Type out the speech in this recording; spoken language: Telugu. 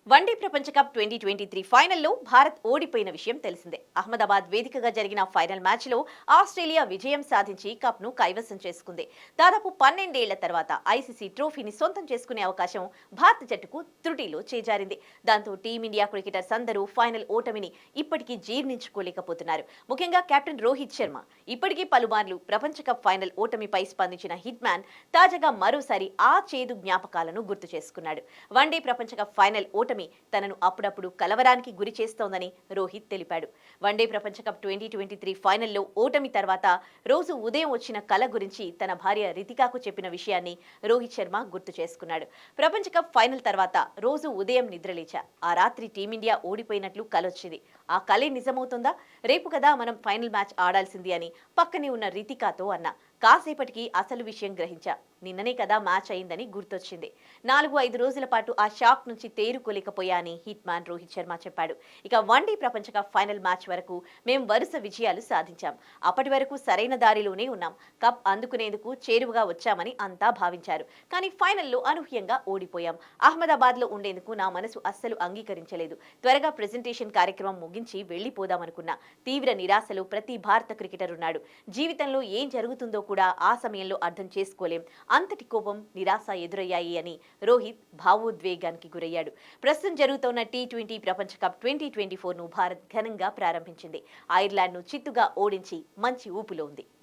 వన్డే ప్రపంచ కప్ 2023 ఫైనల్లో భారత్ ఓడిపోయిన విషయం తెలిసిందే. అహ్మదాబాద్ వేదికగా జరిగిన ఫైనల్ మ్యాచ్లో ఆస్ట్రేలియా విజయం సాధించి కప్ను కైవసం చేసుకుంది. దాదాపు 12 ఏళ్ల తర్వాత ఐసీసీ ట్రోఫీని సొంతం చేసుకునే అవకాశం భారత జట్టుకు త్రుటిలో చేజారింది. దాంతో టీమిండియా క్రికెటర్స్ అందరూ ఫైనల్ ఓటమిని ఇప్పటికీ జీర్ణించుకోలేకపోతున్నారు. ముఖ్యంగా కెప్టెన్ రోహిత్ శర్మ ఇప్పటికీ పలుమార్లు ప్రపంచ కప్ ఫైనల్ ఓటమిపై స్పందించిన హిట్ మ్యాన్ తాజాగా మరోసారి ఆ చేదు జ్ఞాపకాలను గుర్తు చేసుకున్నాడు. వన్డే ప్రపంచ కప్ ఫైనల్ ఓటమి తనను అప్పుడప్పుడు కలవరానికి గురి చేస్తోందని రోహిత్ తెలిపాడు. వన్డే ప్రపంచ కప్ 2023 ఫైనల్లో ఓటమి తర్వాత రోజు ఉదయం వచ్చిన కల గురించి తన భార్య రితికాకు చెప్పిన విషయాన్ని రోహిత్ శర్మ గుర్తు చేసుకున్నాడు. ప్రపంచ కప్ ఫైనల్ తర్వాత రోజు ఉదయం నిద్రలేచా. ఆ రాత్రి టీమిండియా ఓడిపోయినట్లు కలొచ్చింది. ఆ కలే నిజమవుతుందా? రేపు కదా మనం ఫైనల్ మ్యాచ్ ఆడాల్సింది అని పక్కనే ఉన్న రితికాతో అన్నా. కాసేపటికి అసలు విషయం గ్రహించా. నిన్ననే కదా మ్యాచ్ అయిందని గుర్తొచ్చింది. 4-5 రోజుల పాటు ఆ షాక్ నుంచి తేరుకోలేకపోయా అని హిట్ మ్యాన్ రోహిత్ శర్మ చెప్పాడు. ఇక వన్డే ప్రపంచ కప్ ఫైనల్ మ్యాచ్ వరకు మేం వరుస విజయాలు సాధించాం. అప్పటి వరకు సరైన దారిలోనే ఉన్నాం. కప్ అందుకునేందుకు చేరువగా వచ్చామని అంతా భావించారు. కానీ ఫైనల్లో అనూహ్యంగా ఓడిపోయాం. అహ్మదాబాద్ లో ఉండేందుకు నా మనసు అస్సలు అంగీకరించలేదు. త్వరగా ప్రెజెంటేషన్ కార్యక్రమం ముగించి వెళ్లిపోదామనుకున్నా. తీవ్ర నిరాశలో ప్రతి భారత క్రికెటర్ ఉన్నాడు. జీవితంలో ఏం జరుగుతుందో కూడా ఆ సమయంలో అర్థం చేసుకోలేం. అంతటి కోపం, నిరాశ ఎదురయ్యాయి అని రోహిత్ భావోద్వేగానికి గురయ్యాడు. ప్రస్తుతం జరుగుతోన్న టీ20 ప్రపంచ కప్ 2024ను భారత్ ఘనంగా ప్రారంభించింది. ఐర్లాండ్ను చిత్తుగా ఓడించి మంచి ఊపులో ఉంది.